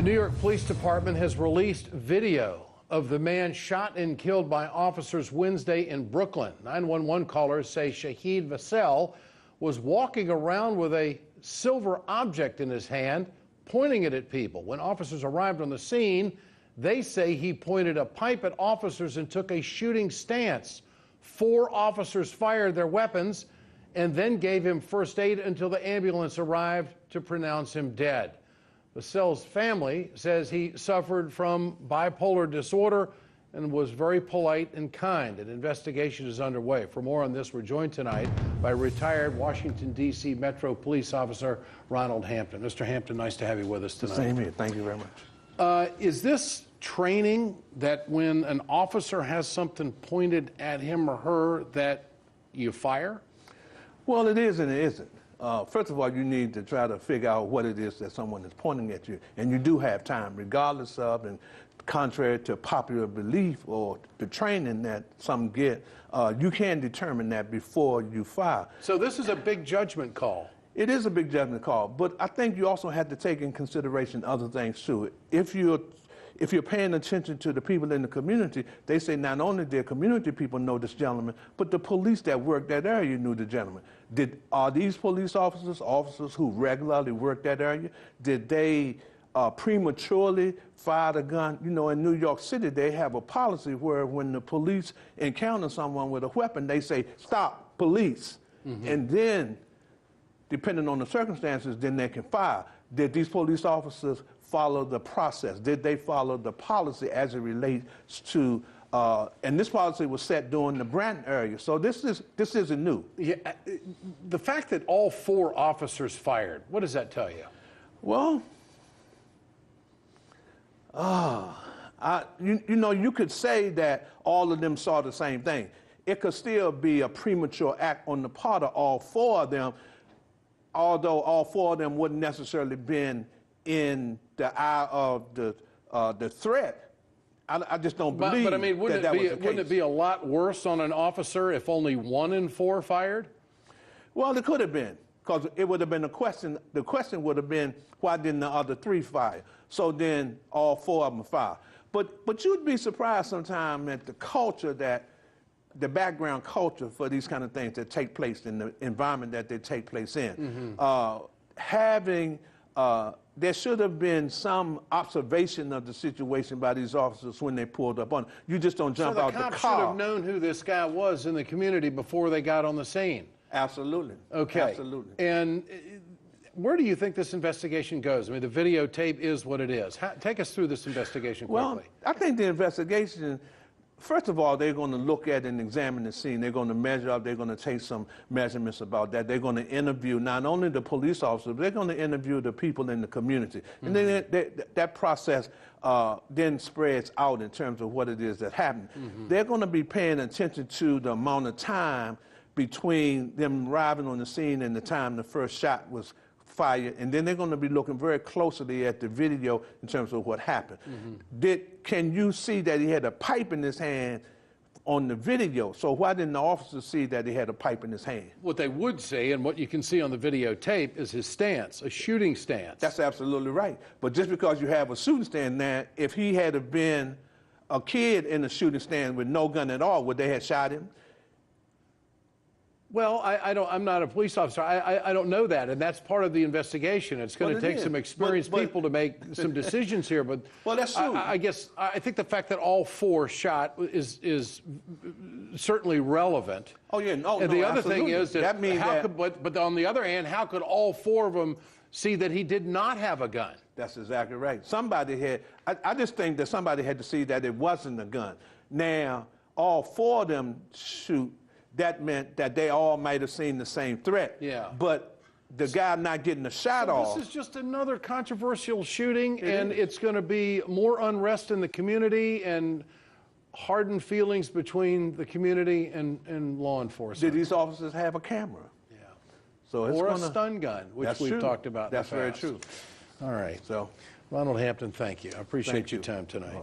The New York Police Department has released video of the man shot and killed by officers Wednesday in Brooklyn. 911 callers say Saheed Vassell was walking around with a silver object in his hand, pointing it at people. When officers arrived on the scene, they say he pointed a pipe at officers and took a shooting stance. 4 officers fired their weapons and then gave him first aid until the ambulance arrived to pronounce him dead. Vassell's family says he suffered from bipolar disorder and was very polite and kind. An investigation is underway. For more on this, we're joined tonight by retired Washington, D.C. Metro Police Officer Ronald Hampton. Mr. Hampton, nice to have you with us tonight. Same here. Thank you very much. Is this training that when an officer has something pointed at him or her that you fire? Well, it is and it isn't. First of all, you need to try to figure out what it is that someone is pointing at you. And you do have time, regardless of, and contrary to popular belief or the training that some get, you can determine that before you fire. So this is a big judgment call. It is a big judgment call, but I think you also have to take in consideration other things too. If you're paying attention to the people in the community, they say not only did community people know this gentleman, but the police that worked that area knew the gentleman. Are these police officers who regularly work that area, did they prematurely fire the gun? You know, in New York City, they have a policy where when the police encounter someone with a weapon, they say, "Stop, police." Mm-hmm. And then, depending on the circumstances, then they can fire. Did these police officers follow the process? Did they follow the policy as it relates to, and this policy was set during the Branton area, so this isn't new. Yeah, the fact that all 4 officers fired, what does that tell you? Well, you know, you could say that all of them saw the same thing. It could still be a premature act on the part of all 4 of them, although all 4 of them wouldn't necessarily been in the eye of the threat. I just don't believe but I mean, wouldn't it be a lot worse on an officer if only 1 in 4 fired? Well, it could have been, because it would have been a question. The question would have been, why didn't the other 3 fire? So then all 4 of them fire. But you'd be surprised sometime at the culture the background culture for these kind of things that take place in the environment that they take place in. Mm-hmm. There should have been some observation of the situation by these officers when they pulled up on. You just don't jump out the car. So the cops should have known who this guy was in the community before they got on the scene. Absolutely. Okay. Absolutely. And where do you think this investigation goes? I mean, the videotape is what it is. Take us through this investigation quickly. Well, I think the investigation, first of all, they're going to look at and examine the scene. They're going to measure up. They're going to take some measurements about that. They're going to interview not only the police officers, but they're going to interview the people in the community. Mm-hmm. And then that process then spreads out in terms of what it is that happened. Mm-hmm. They're going to be paying attention to the amount of time between them arriving on the scene and the time the first shot was fired, and then they're going to be looking very closely at the video in terms of what happened. Mm-hmm. Can you see that he had a pipe in his hand on the video? So why didn't the officer see that he had a pipe in his hand? What they would see, and what you can see on the videotape, is his stance, a shooting stance. That's absolutely right. But just because you have a shooting stand now, if he had been a kid in a shooting stand with no gun at all, would they have shot him? Well, I'm not a police officer. I don't know that, and that's part of the investigation. It's going to take some experienced people to make some decisions here. But well, that's true. I think the fact that all 4 shot is certainly relevant. Oh yeah, no. And the other thing is that means but on the other hand, how could all 4 of them see that he did not have a gun? That's exactly right. Somebody had. I just think that somebody had to see that it wasn't a gun. Now, all 4 of them shoot. That meant that they all might have seen the same threat. Yeah. But the guy not getting the shot off. This is just another controversial shooting, it's going to be more unrest in the community and hardened feelings between the community and law enforcement. Did these officers have a camera? Yeah. So or a stun gun, which we've talked about. That's in the very past. true. All right. So, Ronald Hampton, thank you. I appreciate your time tonight.